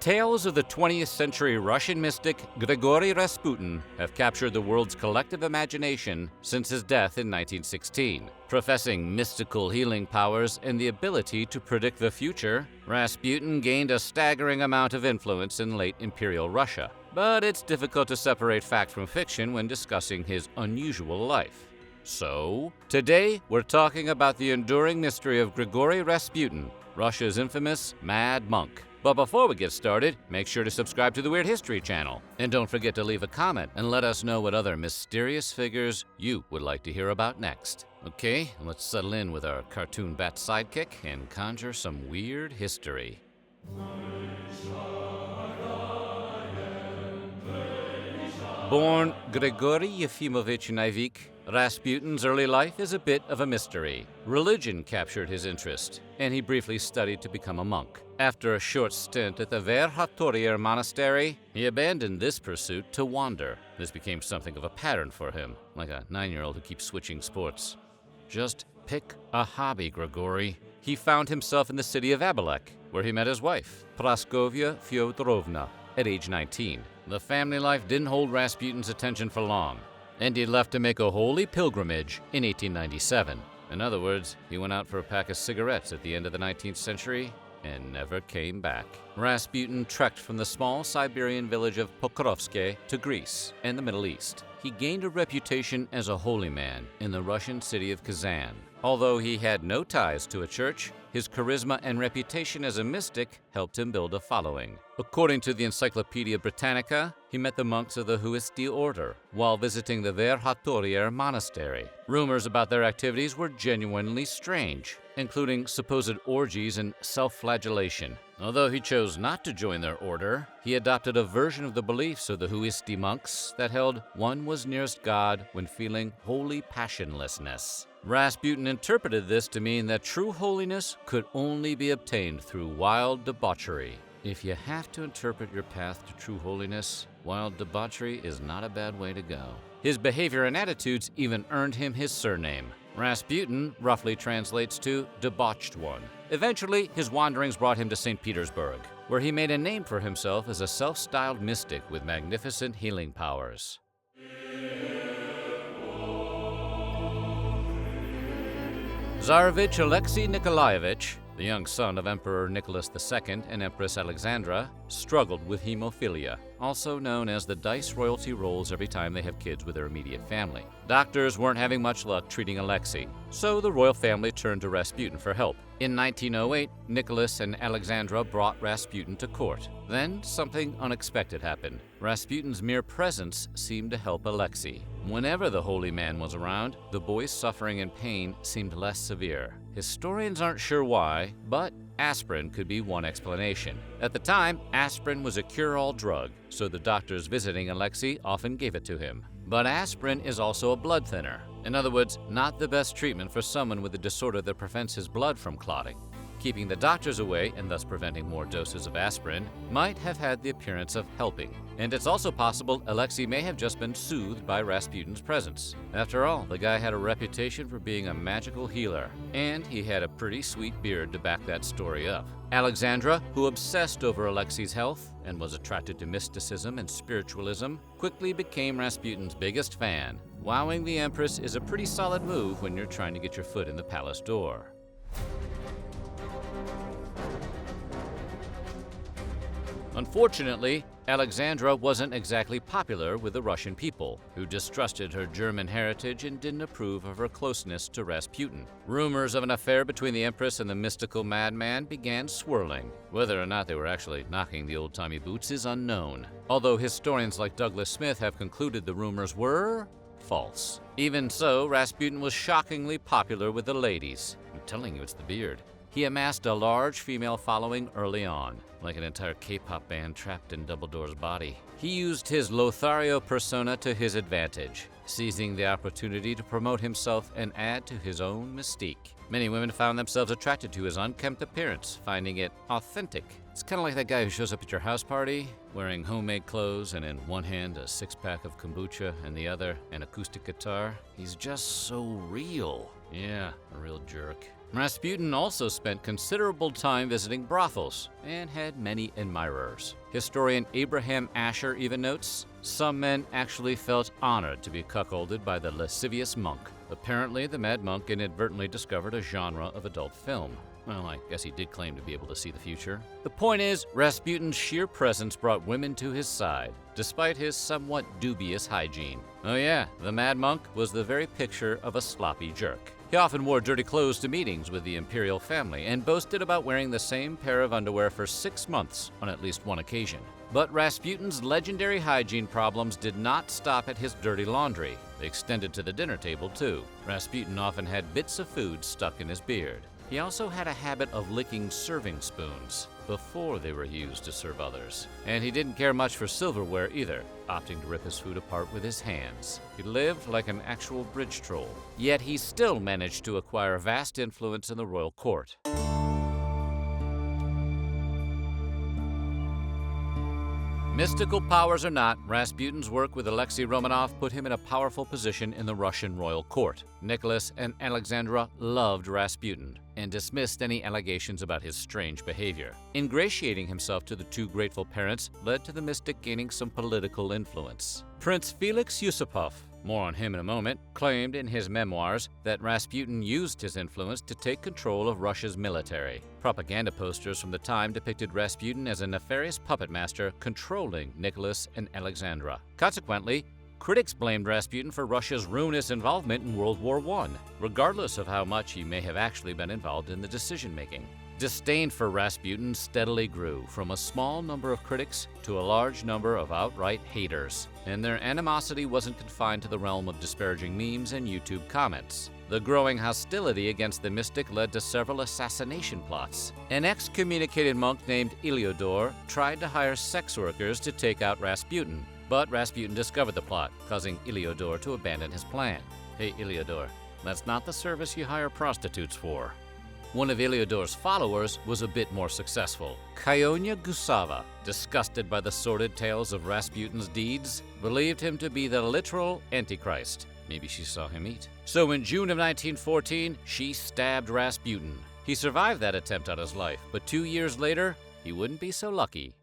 tales of the 20th century Russian mystic Grigori Rasputin have captured the world's collective imagination since his death in 1916. Professing mystical healing powers and the ability to predict the future, Rasputin gained a staggering amount of influence in late Imperial Russia. But it's difficult to separate fact from fiction when discussing his unusual life. So, today we're talking about the enduring mystery of Grigori Rasputin, Russia's infamous Mad Monk. But before we get started, make sure to subscribe to the Weird History channel. And don't forget to leave a comment and let us know what other mysterious figures you would like to hear about next. Okay, let's settle in with our cartoon bat sidekick and conjure some weird history. Born Grigori Yefimovich Naivik, Rasputin's early life is a bit of a mystery. Religion captured his interest, and he briefly studied to become a monk. After a short stint at the Verkhovnoye monastery, he abandoned this pursuit to wander. This became something of a pattern for him, like a 9-year-old who keeps switching sports. Just pick a hobby, Grigori. He found himself in the city of Abalek, where he met his wife, Praskovya Fyodorovna, at age 19. The family life didn't hold Rasputin's attention for long, and he left to make a holy pilgrimage in 1897. In other words, he went out for a pack of cigarettes at the end of the 19th century and never came back. Rasputin trekked from the small Siberian village of Pokrovsk to Greece and the Middle East. He gained a reputation as a holy man in the Russian city of Kazan. Although he had no ties to a church, his charisma and reputation as a mystic helped him build a following. According to the Encyclopedia Britannica, he met the monks of the Huisti order while visiting the Verkhovnoye monastery. Rumors about their activities were genuinely strange, including supposed orgies and self-flagellation. Although he chose not to join their order, he adopted a version of the beliefs of the Huisti monks that held one was nearest God when feeling holy passionlessness. Rasputin interpreted this to mean that true holiness could only be obtained through wild debauchery. If you have to interpret your path to true holiness, wild debauchery is not a bad way to go. His behavior and attitudes even earned him his surname. Rasputin roughly translates to debauched one. Eventually, his wanderings brought him to St. Petersburg, where he made a name for himself as a self-styled mystic with magnificent healing powers. Tsarevich Alexei Nikolaevich, the young son of Emperor Nicholas II and Empress Alexandra, struggled with hemophilia, also known as the dice royalty rolls every time they have kids with their immediate family. Doctors weren't having much luck treating Alexei, so the royal family turned to Rasputin for help. In 1908, Nicholas and Alexandra brought Rasputin to court. Then something unexpected happened. Rasputin's mere presence seemed to help Alexei. Whenever the holy man was around, the boy's suffering and pain seemed less severe. Historians aren't sure why, but aspirin could be one explanation. At the time, aspirin was a cure-all drug, so the doctors visiting Alexei often gave it to him. But aspirin is also a blood thinner. In other words, not the best treatment for someone with a disorder that prevents his blood from clotting. Keeping the doctors away and thus preventing more doses of aspirin might have had the appearance of helping. And it's also possible Alexei may have just been soothed by Rasputin's presence. After all, the guy had a reputation for being a magical healer, and he had a pretty sweet beard to back that story up. Alexandra, who obsessed over Alexei's health and was attracted to mysticism and spiritualism, quickly became Rasputin's biggest fan. Wowing the Empress is a pretty solid move when you're trying to get your foot in the palace door. Unfortunately, Alexandra wasn't exactly popular with the Russian people, who distrusted her German heritage and didn't approve of her closeness to Rasputin. Rumors of an affair between the Empress and the mystical madman began swirling. Whether or not they were actually knocking the old-timey boots is unknown, although historians like Douglas Smith have concluded the rumors were false. Even so, Rasputin was shockingly popular with the ladies. I'm telling you, it's the beard. He amassed a large female following early on, like an entire K-pop band trapped in Dumbledore's body. He used his Lothario persona to his advantage, seizing the opportunity to promote himself and add to his own mystique. Many women found themselves attracted to his unkempt appearance, finding it authentic. It's kind of like that guy who shows up at your house party, wearing homemade clothes and in one hand a six-pack of kombucha and the other an acoustic guitar. He's just so real. Yeah, a real jerk. Rasputin also spent considerable time visiting brothels and had many admirers. Historian Abraham Asher even notes, some men actually felt honored to be cuckolded by the lascivious monk. Apparently, the mad monk inadvertently discovered a genre of adult film. Well, I guess he did claim to be able to see the future. The point is, Rasputin's sheer presence brought women to his side, despite his somewhat dubious hygiene. Oh yeah, the mad monk was the very picture of a sloppy jerk. He often wore dirty clothes to meetings with the imperial family and boasted about wearing the same pair of underwear for 6 months on at least one occasion. But Rasputin's legendary hygiene problems did not stop at his dirty laundry. They extended to the dinner table too. Rasputin often had bits of food stuck in his beard. He also had a habit of licking serving spoons before they were used to serve others. And he didn't care much for silverware either, opting to rip his food apart with his hands. He lived like an actual bridge troll. Yet he still managed to acquire vast influence in the royal court. Mystical powers or not, Rasputin's work with Alexei Romanov put him in a powerful position in the Russian royal court. Nicholas and Alexandra loved Rasputin and dismissed any allegations about his strange behavior. Ingratiating himself to the two grateful parents led to the mystic gaining some political influence. Prince Felix Yusupov, more on him in a moment, claimed in his memoirs that Rasputin used his influence to take control of Russia's military. Propaganda posters from the time depicted Rasputin as a nefarious puppet master controlling Nicholas and Alexandra. Consequently, critics blamed Rasputin for Russia's ruinous involvement in World War I, regardless of how much he may have actually been involved in the decision-making. Disdain for Rasputin steadily grew from a small number of critics to a large number of outright haters, and their animosity wasn't confined to the realm of disparaging memes and YouTube comments. The growing hostility against the mystic led to several assassination plots. An excommunicated monk named Iliodor tried to hire sex workers to take out Rasputin, but Rasputin discovered the plot, causing Iliodor to abandon his plan. Hey Iliodor, that's not the service you hire prostitutes for. One of Iliodor's followers was a bit more successful. Kyonya Gusava, disgusted by the sordid tales of Rasputin's deeds, believed him to be the literal Antichrist. Maybe she saw him eat. So in June of 1914, she stabbed Rasputin. He survived that attempt on his life, but 2 years later, he wouldn't be so lucky.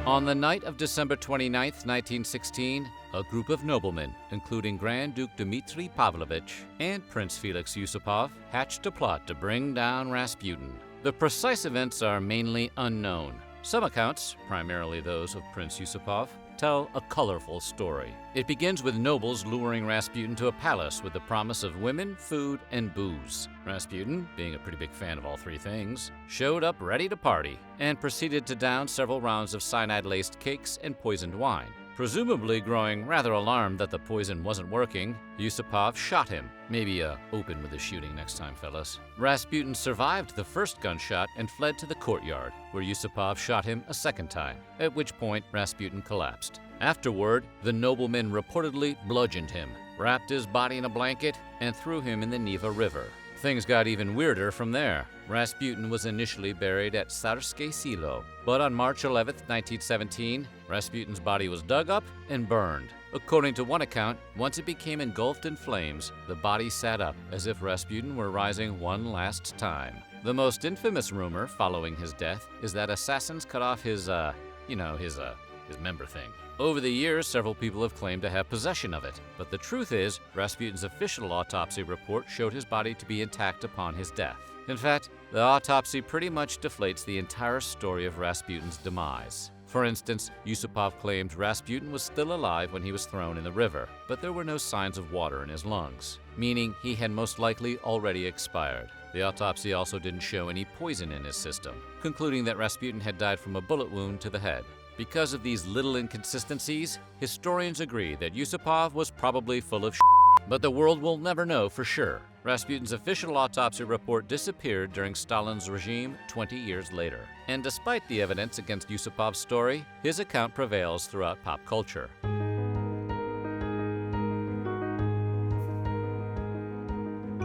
On the night of December 29, 1916, a group of noblemen, including Grand Duke Dmitry Pavlovich and Prince Felix Yusupov, hatched a plot to bring down Rasputin. The precise events are mainly unknown. Some accounts, primarily those of Prince Yusupov, tell a colorful story. It begins with nobles luring Rasputin to a palace with the promise of women, food, and booze. Rasputin, being a pretty big fan of all three things, showed up ready to party and proceeded to down several rounds of cyanide-laced cakes and poisoned wine. Presumably growing rather alarmed that the poison wasn't working, Yusupov shot him. Maybe open with the shooting next time, fellas. Rasputin survived the first gunshot and fled to the courtyard, where Yusupov shot him a second time, at which point Rasputin collapsed. Afterward, the noblemen reportedly bludgeoned him, wrapped his body in a blanket, and threw him in the Neva River. Things got even weirder from there. Rasputin was initially buried at Tsarsky Selo, but on March 11, 1917, Rasputin's body was dug up and burned. According to one account, once it became engulfed in flames, the body sat up as if Rasputin were rising one last time. The most infamous rumor following his death is that assassins cut off his member thing. Over the years, several people have claimed to have possession of it, but the truth is, Rasputin's official autopsy report showed his body to be intact upon his death. In fact, the autopsy pretty much deflates the entire story of Rasputin's demise. For instance, Yusupov claimed Rasputin was still alive when he was thrown in the river, but there were no signs of water in his lungs, meaning he had most likely already expired. The autopsy also didn't show any poison in his system, concluding that Rasputin had died from a bullet wound to the head. Because of these little inconsistencies, historians agree that Yusupov was probably full of shit, but the world will never know for sure. Rasputin's official autopsy report disappeared during Stalin's regime 20 years later. And despite the evidence against Yusupov's story, his account prevails throughout pop culture.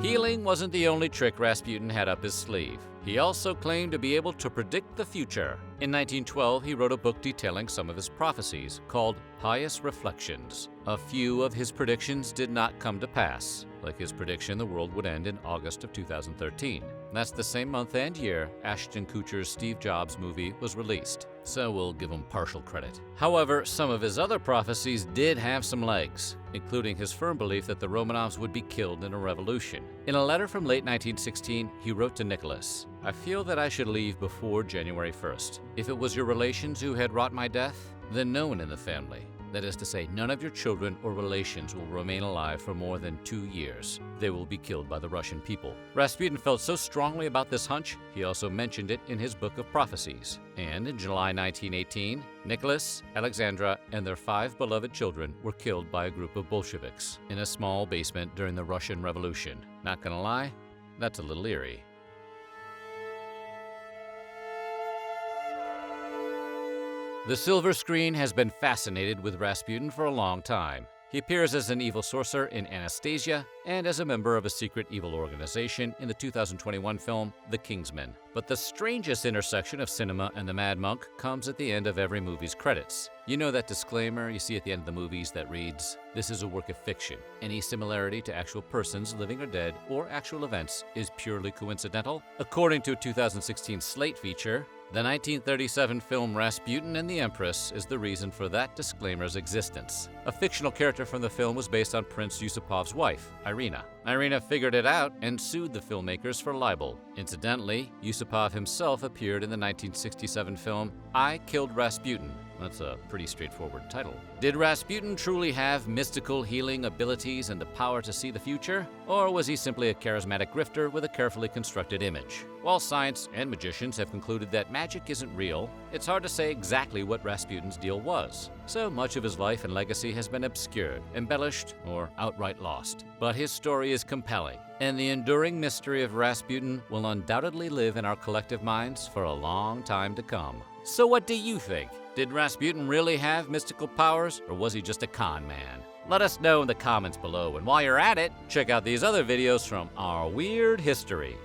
Healing wasn't the only trick Rasputin had up his sleeve. He also claimed to be able to predict the future. In 1912, he wrote a book detailing some of his prophecies, called Pious Reflections. A few of his predictions did not come to pass, like his prediction the world would end in August of 2013. That's the same month and year Ashton Kutcher's Steve Jobs movie was released, so we'll give him partial credit. However, some of his other prophecies did have some legs, including his firm belief that the Romanovs would be killed in a revolution. In a letter from late 1916, he wrote to Nicholas, "I feel that I should leave before January 1st. If it was your relations who had wrought my death, then no one in the family. That is to say, none of your children or relations will remain alive for more than 2 years. They will be killed by the Russian people." Rasputin felt so strongly about this hunch, he also mentioned it in his book of prophecies. And in July 1918, Nicholas, Alexandra, and their 5 beloved children were killed by a group of Bolsheviks in a small basement during the Russian Revolution. Not gonna lie, that's a little eerie. The silver screen has been fascinated with Rasputin for a long time. He appears as an evil sorcerer in Anastasia and as a member of a secret evil organization in the 2021 film The Kingsman. But the strangest intersection of cinema and the Mad Monk comes at the end of every movie's credits. You know that disclaimer you see at the end of the movies that reads, "This is a work of fiction. Any similarity to actual persons, living or dead, or actual events is purely coincidental?" According to a 2016 Slate feature, the 1937 film Rasputin and the Empress is the reason for that disclaimer's existence. A fictional character from the film was based on Prince Yusupov's wife, Irina. Irina figured it out and sued the filmmakers for libel. Incidentally, Yusupov himself appeared in the 1967 film I Killed Rasputin. That's a pretty straightforward title. Did Rasputin truly have mystical healing abilities and the power to see the future? Or was he simply a charismatic grifter with a carefully constructed image? While science and magicians have concluded that magic isn't real, it's hard to say exactly what Rasputin's deal was. So much of his life and legacy has been obscured, embellished, or outright lost. But his story is compelling, and the enduring mystery of Rasputin will undoubtedly live in our collective minds for a long time to come. So what do you think? Did Rasputin really have mystical powers, or was he just a con man? Let us know in the comments below, and while you're at it, check out these other videos from our weird history.